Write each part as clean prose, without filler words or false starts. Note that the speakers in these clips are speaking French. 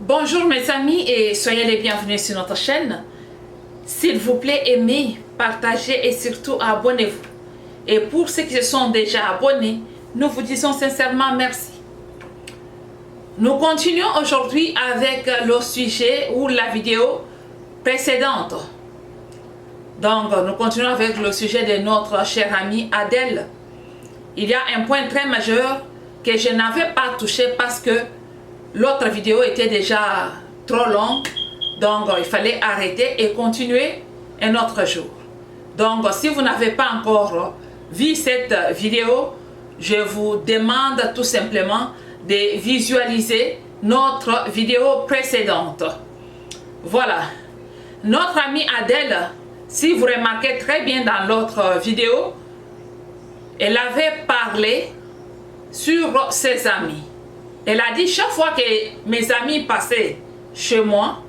Bonjour mes amis et soyez les bienvenus sur notre chaîne. S'il vous plaît, aimez, partagez et surtout abonnez-vous. Et pour ceux qui se sont déjà abonnés, nous vous disons sincèrement merci. Nous continuons aujourd'hui avec le sujet ou la vidéo précédente. Donc, nous continuons avec le sujet de notre chère amie Adèle. Il y a un point très majeur que je n'avais pas touché parce que l'autre vidéo était déjà trop longue. Donc, il fallait arrêter et continuer un autre jour. Donc, si vous n'avez pas encore vu cette vidéo, je vous demande tout simplement de visualiser notre vidéo précédente. Voilà. Notre amie Adèle, si vous remarquez très bien dans l'autre vidéo, elle avait parlé sur ses amis. Elle a dit chaque fois que mes amis passaient chez moi,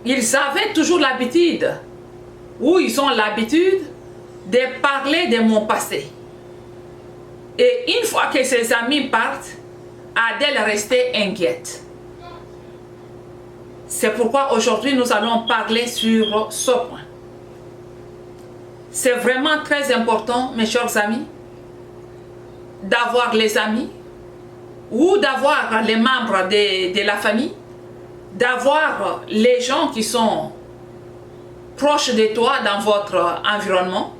ils avaient toujours l'habitude, ou ils ont l'habitude de parler de mon passé. Et une fois que ses amis partent, Adèle restait inquiète. C'est pourquoi aujourd'hui nous allons parler sur ce point. C'est vraiment très important, mes chers amis, d'avoir les amis ou d'avoir les membres de la famille, d'avoir les gens qui sont proches de toi dans votre environnement.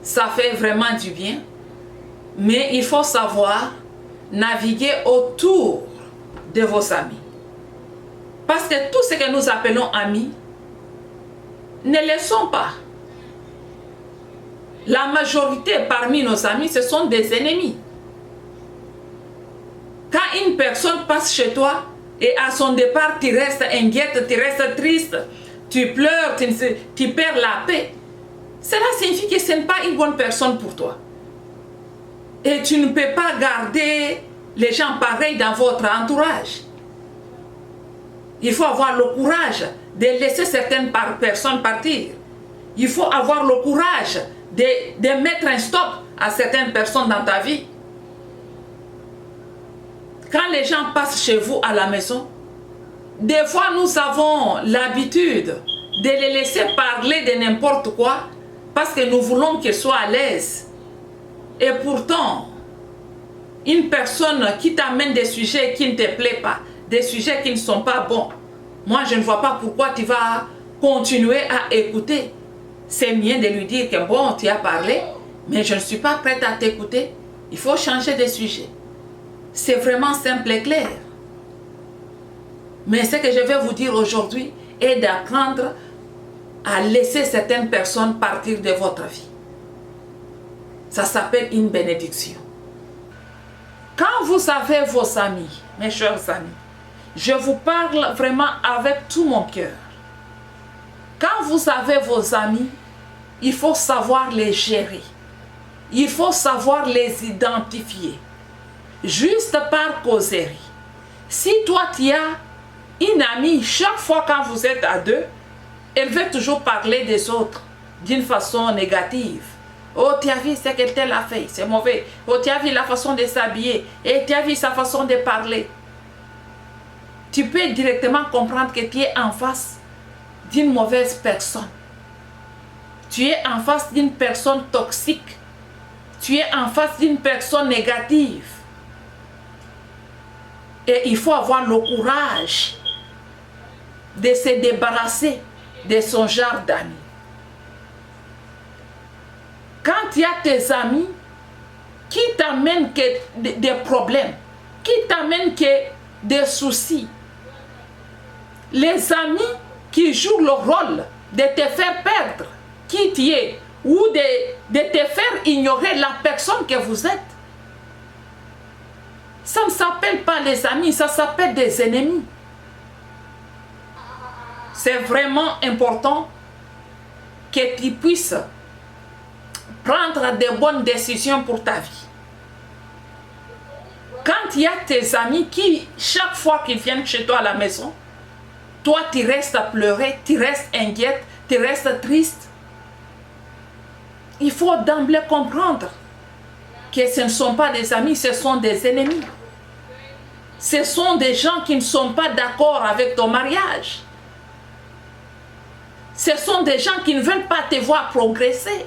Ça fait vraiment du bien. Mais il faut savoir naviguer autour de vos amis. Parce que tout ce que nous appelons amis, ne le sont pas. La majorité parmi nos amis, ce sont des ennemis. Quand une personne passe chez toi et à son départ, tu restes inquiète, tu restes triste, tu pleures, tu perds la paix, cela signifie que ce n'est pas une bonne personne pour toi. Et tu ne peux pas garder les gens pareils dans votre entourage. Il faut avoir le courage de laisser certaines personnes partir. Il faut avoir le courage de mettre un stop à certaines personnes dans ta vie. Quand les gens passent chez vous à la maison, des fois nous avons l'habitude de les laisser parler de n'importe quoi parce que nous voulons qu'ils soient à l'aise. Et pourtant, une personne qui t'amène des sujets qui ne te plaisent pas, des sujets qui ne sont pas bons, moi je ne vois pas pourquoi tu vas continuer à écouter. C'est mieux de lui dire que bon, tu as parlé, mais je ne suis pas prête à t'écouter. Il faut changer de sujet. C'est vraiment simple et clair. Mais ce que je vais vous dire aujourd'hui est d'apprendre à laisser certaines personnes partir de votre vie. Ça s'appelle une bénédiction. Quand vous avez vos amis, mes chers amis, je vous parle vraiment avec tout mon cœur. Quand vous avez vos amis, il faut savoir les gérer. Il faut savoir les identifier. Juste par causerie. Si toi tu as une amie, chaque fois quand vous êtes à deux, elle veut toujours parler des autres d'une façon négative. Oh, tu as vu ce que tel a fait, c'est mauvais. Oh, tu as vu la façon de s'habiller. Et tu as vu sa façon de parler. Tu peux directement comprendre que tu es en face d'une mauvaise personne. Tu es en face d'une personne toxique. Tu es en face d'une personne négative. Et il faut avoir le courage de se débarrasser de son genre d'amis. Quand tu as tes amis qui t'amènent que des problèmes, qui t'amènent que des soucis, les amis qui jouent le rôle de te faire perdre qui tu es ou de te faire ignorer la personne que vous êtes, ça ne s'appelle pas les amis, ça s'appelle des ennemis. C'est vraiment important que tu puisses prendre de bonnes décisions pour ta vie. Quand il y a tes amis qui, chaque fois qu'ils viennent chez toi à la maison, toi tu restes à pleurer, tu restes inquiète, tu restes triste, il faut d'emblée comprendre que ce ne sont pas des amis, ce sont des ennemis. Ce sont des gens qui ne sont pas d'accord avec ton mariage. Ce sont des gens qui ne veulent pas te voir progresser.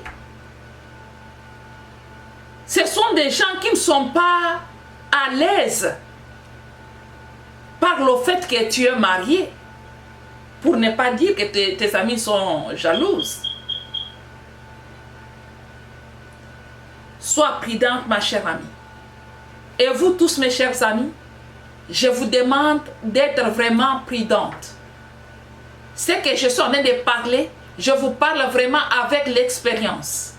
Ce sont des gens qui ne sont pas à l'aise par le fait que tu es marié. Pour ne pas dire que tes amis sont jalouses. Sois prudente, ma chère amie. Et vous tous, mes chers amis, je vous demande d'être vraiment prudente. Ce que je suis en train de parler, je vous parle vraiment avec l'expérience.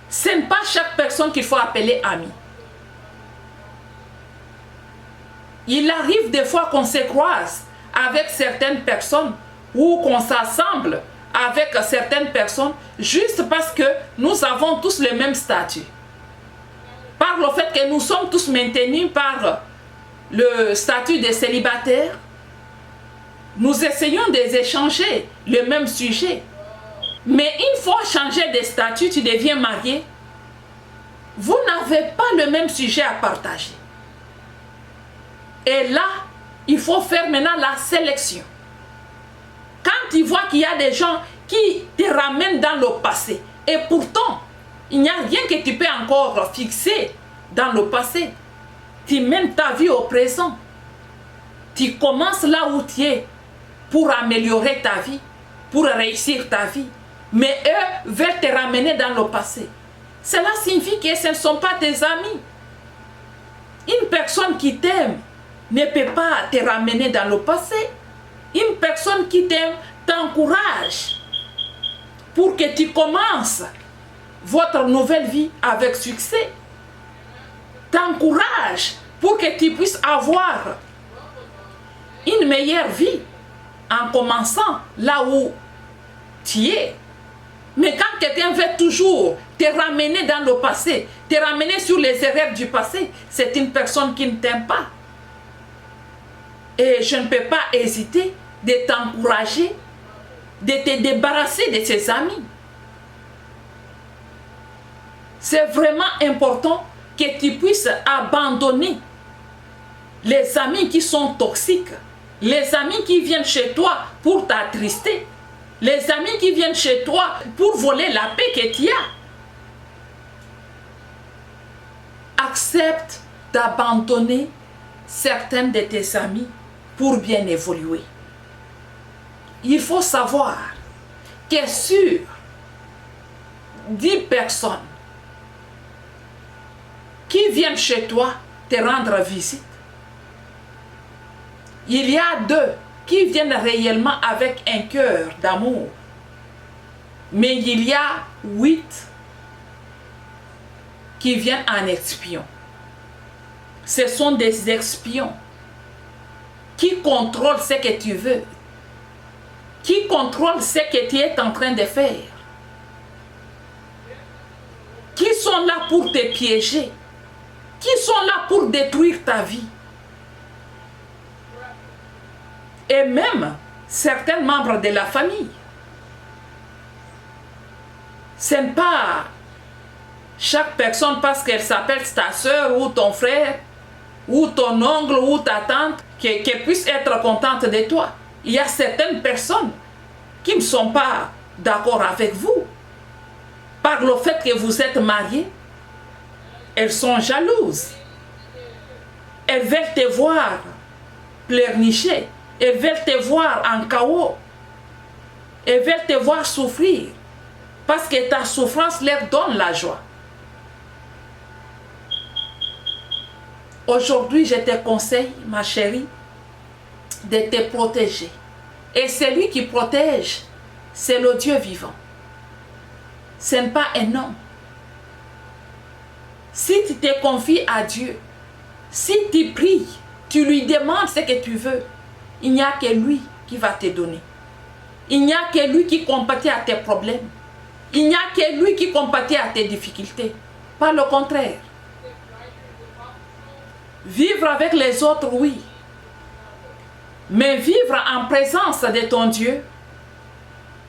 Ce n'est pas chaque personne qu'il faut appeler ami. Il arrive des fois qu'on se croise avec certaines personnes ou qu'on s'assemble avec certaines personnes juste parce que nous avons tous le même statut. Par le fait que nous sommes tous maintenus par le statut de célibataire, nous essayons d'échanger le même sujet. Mais une fois changé de statut, tu deviens marié, vous n'avez pas le même sujet à partager. Et là, il faut faire maintenant la sélection. Quand tu vois qu'il y a des gens qui te ramènent dans le passé, et pourtant, il n'y a rien que tu peux encore fixer dans le passé. Tu mènes ta vie au présent. Tu commences là où tu es pour améliorer ta vie, pour réussir ta vie. Mais eux veulent te ramener dans le passé. Cela signifie que ce ne sont pas tes amis. Une personne qui t'aime ne peut pas te ramener dans le passé. Une personne qui t'aime t'encourage pour que tu commences votre nouvelle vie avec succès. T'encourage pour que tu puisses avoir une meilleure vie en commençant là où tu es. Mais quand quelqu'un veut toujours te ramener dans le passé, te ramener sur les erreurs du passé, c'est une personne qui ne t'aime pas. Et je ne peux pas hésiter de t'encourager, de te débarrasser de ces amis. C'est vraiment important que tu puisses abandonner les amis qui sont toxiques, les amis qui viennent chez toi pour t'attrister, les amis qui viennent chez toi pour voler la paix que tu as. Accepte d'abandonner certains de tes amis pour bien évoluer. Il faut savoir que sur 10 personnes qui viennent chez toi te rendre visite, il y a 2 qui viennent réellement avec un cœur d'amour. Mais il y a 8 qui viennent en espion. Ce sont des espions qui contrôlent ce que tu veux, qui contrôlent ce que tu es en train de faire, qui sont là pour te piéger, qui sont là pour détruire ta vie. Et même certains membres de la famille. Ce n'est pas chaque personne parce qu'elle s'appelle ta soeur ou ton frère ou ton oncle ou ta tante qu'elle puisse être contente de toi. Il y a certaines personnes qui ne sont pas d'accord avec vous. Par le fait que vous êtes mariés, elles sont jalouses. Elles veulent te voir pleurnicher. Elles veulent te voir en chaos. Elles veulent te voir souffrir. Parce que ta souffrance leur donne la joie. Aujourd'hui, je te conseille, ma chérie, de te protéger. Et celui qui protège, c'est le Dieu vivant. Ce n'est pas un homme. Si tu te confies à Dieu, si tu pries, tu lui demandes ce que tu veux, il n'y a que lui qui va te donner. Il n'y a que lui qui compatit à tes problèmes. Il n'y a que lui qui compatit à tes difficultés. Pas le contraire. Vivre avec les autres, oui. Mais vivre en présence de ton Dieu,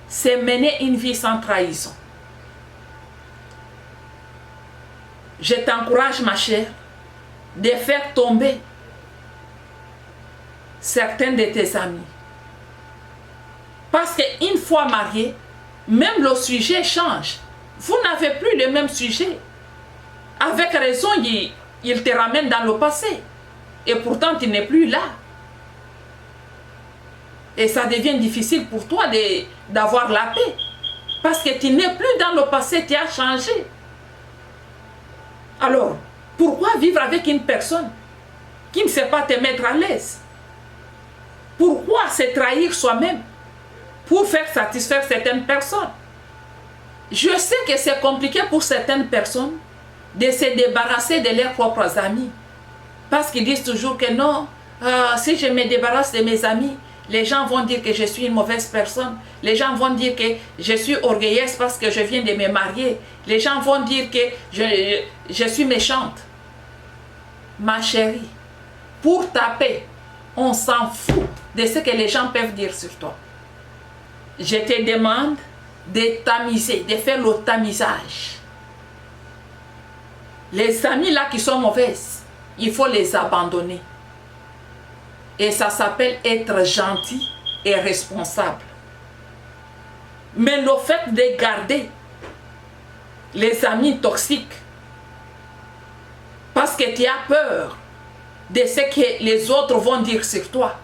c'est mener une vie sans trahison. Je t'encourage, ma chère, de faire tomber certains de tes amis. Parce qu'une fois marié, même le sujet change. Vous n'avez plus le même sujet. Avec raison, il te ramène dans le passé. Et pourtant, tu n'es plus là. Et ça devient difficile pour toi d'avoir la paix. Parce que tu n'es plus dans le passé, tu as changé. Alors, pourquoi vivre avec une personne qui ne sait pas te mettre à l'aise? Pourquoi se trahir soi-même pour faire satisfaire certaines personnes? Je sais que c'est compliqué pour certaines personnes de se débarrasser de leurs propres amis. Parce qu'ils disent toujours que non, si je me débarrasse de mes amis, les gens vont dire que je suis une mauvaise personne. Les gens vont dire que je suis orgueilleuse parce que je viens de me marier. Les gens vont dire que je suis méchante. Ma chérie, pour ta paix, on s'en fout de ce que les gens peuvent dire sur toi. Je te demande de tamiser, de faire le tamisage. Les amis là qui sont mauvaises, il faut les abandonner. Et ça s'appelle être gentil et responsable. Mais le fait de garder les amis toxiques, parce que tu as peur de ce que les autres vont dire sur toi,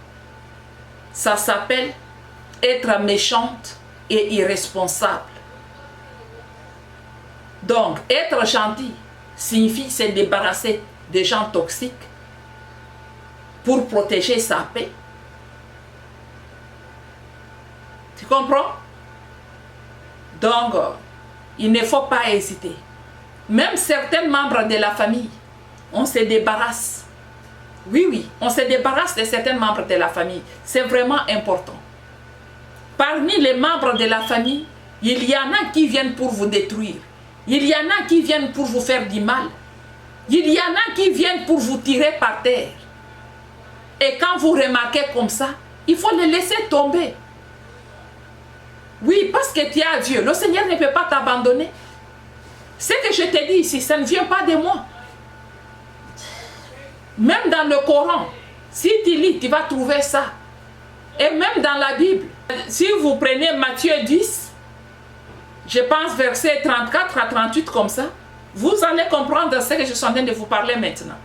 ça s'appelle être méchante et irresponsable. Donc, être gentil signifie se débarrasser des gens toxiques pour protéger sa paix. Tu comprends? Donc, il ne faut pas hésiter. Même certains membres de la famille, on se débarrasse. Oui, oui, on se débarrasse de certains membres de la famille. C'est vraiment important. Parmi les membres de la famille, il y en a qui viennent pour vous détruire. Il y en a qui viennent pour vous faire du mal. Il y en a qui viennent pour vous tirer par terre. Et quand vous remarquez comme ça, il faut les laisser tomber. Oui, parce que tu as Dieu. Le Seigneur ne peut pas t'abandonner. Ce que je te dis ici, ça ne vient pas de moi. Même dans le Coran, si tu lis, tu vas trouver ça. Et même dans la Bible, si vous prenez Matthieu 10, je pense verset 34 à 38 comme ça, vous allez comprendre ce que je suis en train de vous parler maintenant.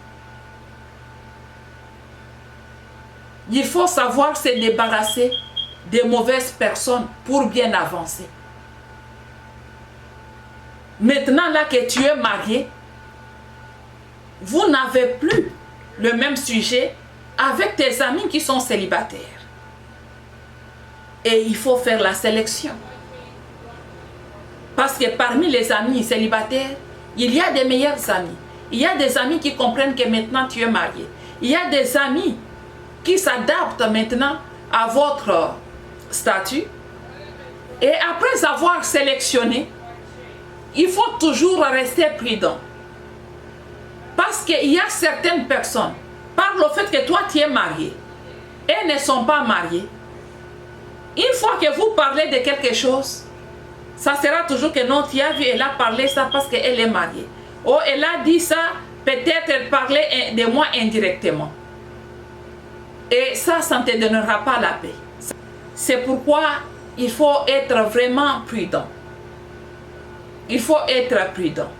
Il faut savoir se débarrasser des mauvaises personnes pour bien avancer. Maintenant là que tu es marié, vous n'avez plus le même sujet avec tes amis qui sont célibataires. Et il faut faire la sélection. Parce que parmi les amis célibataires, il y a des meilleurs amis. Il y a des amis qui comprennent que maintenant tu es marié. Il y a des amis qui s'adaptent maintenant à votre statut. Et après avoir sélectionné, il faut toujours rester prudent. Parce qu'il y a certaines personnes, par le fait que toi tu es marié, elles ne sont pas mariées. Une fois que vous parlez de quelque chose, ça sera toujours que non, tu as vu, elle a parlé ça parce qu'elle est mariée. Oh, elle a dit ça, peut-être elle parlait de moi indirectement. Et ça ne te donnera pas la paix. C'est pourquoi il faut être vraiment prudent. Il faut être prudent.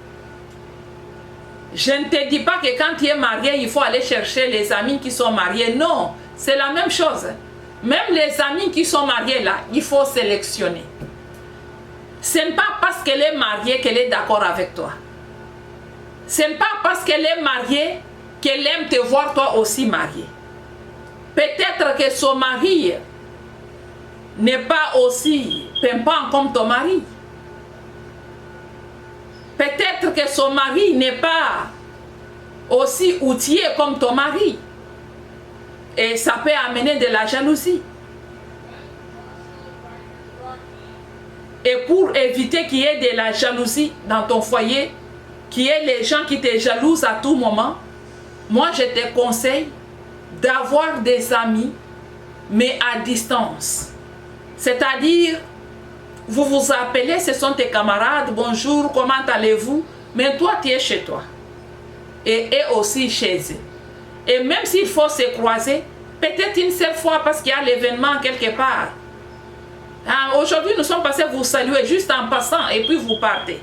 Je ne te dis pas que quand tu es marié, il faut aller chercher les amis qui sont mariés. Non, c'est la même chose. Même les amis qui sont mariés là, il faut sélectionner. Ce n'est pas parce qu'elle est mariée qu'elle est d'accord avec toi. Ce n'est pas parce qu'elle est mariée qu'elle aime te voir toi aussi marié. Peut-être que son mari n'est pas aussi pimpant comme ton mari. Peut-être que son mari n'est pas aussi outillé comme ton mari. Et ça peut amener de la jalousie. Et pour éviter qu'il y ait de la jalousie dans ton foyer, qu'il y ait les gens qui te jalousent à tout moment, moi je te conseille d'avoir des amis, mais à distance. C'est-à-dire, vous vous appelez, ce sont tes camarades, bonjour, comment allez-vous? Mais toi, tu es chez toi. et est aussi chez eux. Et même s'il faut se croiser, peut-être une seule fois parce qu'il y a l'événement quelque part. Aujourd'hui, nous sommes passés vous saluer juste en passant et puis vous partez.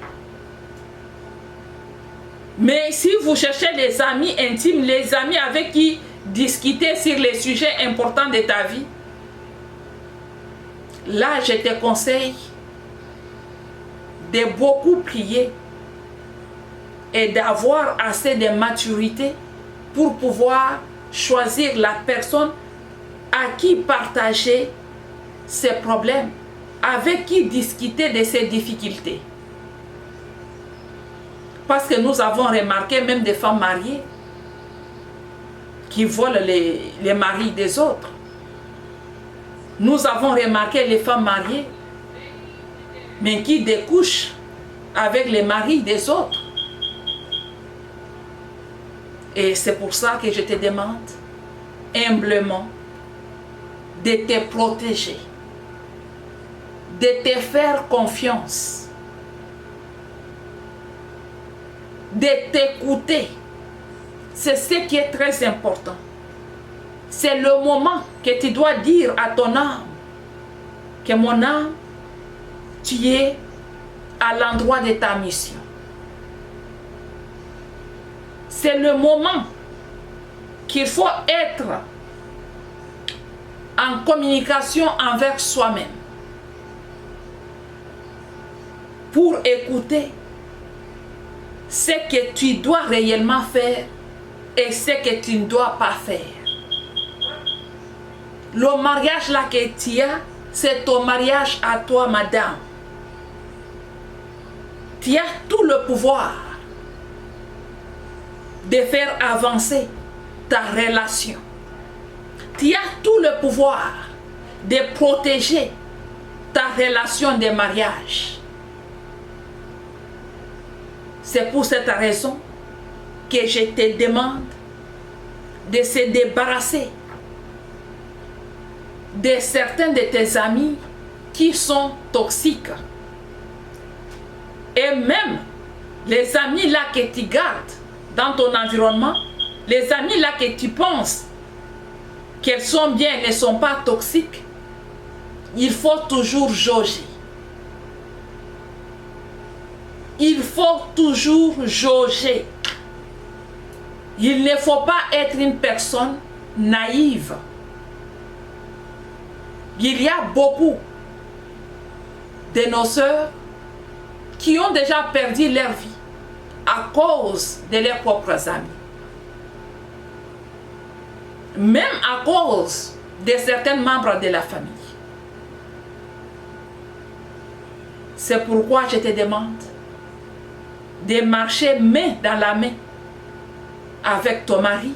Mais si vous cherchez les amis intimes, les amis avec qui discuter sur les sujets importants de ta vie, là, je te conseille de beaucoup prier et d'avoir assez de maturité pour pouvoir choisir la personne à qui partager ses problèmes, avec qui discuter de ses difficultés. Parce que nous avons remarqué même des femmes mariées qui volent les maris des autres. Nous avons remarqué les femmes mariées, mais qui découchent avec les maris des autres. Et c'est pour ça que je te demande humblement de te protéger, de te faire confiance, de t'écouter. C'est ce qui est très important. C'est le moment que tu dois dire à ton âme que mon âme, tu es à l'endroit de ta mission. C'est le moment qu'il faut être en communication envers soi-même pour écouter ce que tu dois réellement faire et ce que tu ne dois pas faire. Le mariage là que tu as, c'est ton mariage à toi, madame. Tu as tout le pouvoir de faire avancer ta relation. Tu as tout le pouvoir de protéger ta relation de mariage. C'est pour cette raison que je te demande de se débarrasser de certains de tes amis qui sont toxiques. Et même les amis là que tu gardes dans ton environnement, les amis là que tu penses qu'elles sont bien, ne sont pas toxiques, il faut toujours jauger. Il faut toujours jauger. Il ne faut pas être une personne naïve. Il y a beaucoup de nos sœurs qui ont déjà perdu leur vie à cause de leurs propres amis. Même à cause de certains membres de la famille. C'est pourquoi je te demande de marcher main dans la main avec ton mari,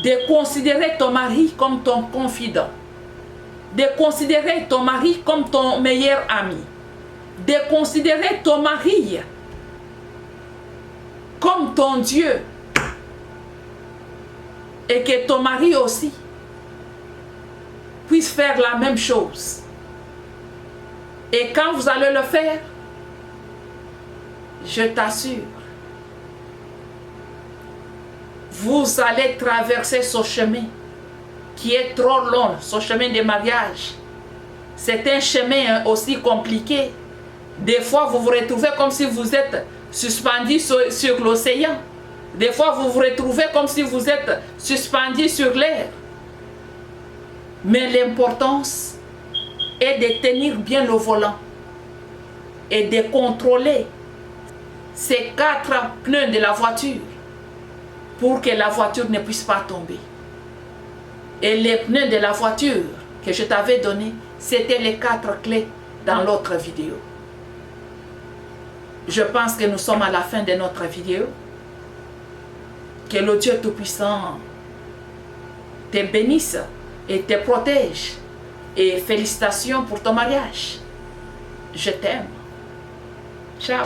de considérer ton mari comme ton confident, de considérer ton mari comme ton meilleur ami, de considérer ton mari comme ton Dieu, et que ton mari aussi puisse faire la même chose. Et quand vous allez le faire, je t'assure, vous allez traverser ce chemin qui est trop long, ce chemin de mariage. C'est un chemin aussi compliqué. Des fois, vous vous retrouvez comme si vous êtes suspendu sur l'océan. Des fois, vous vous retrouvez comme si vous êtes suspendu sur l'air. Mais l'importance est de tenir bien le volant et de contrôler ces 4 pneus de la voiture pour que la voiture ne puisse pas tomber. Et les pneus de la voiture que je t'avais donné, c'était les 4 clés dans l'autre vidéo. Je pense que nous sommes à la fin de notre vidéo. Que le Dieu Tout-Puissant te bénisse et te protège. Et félicitations pour ton mariage. Je t'aime. Ciao.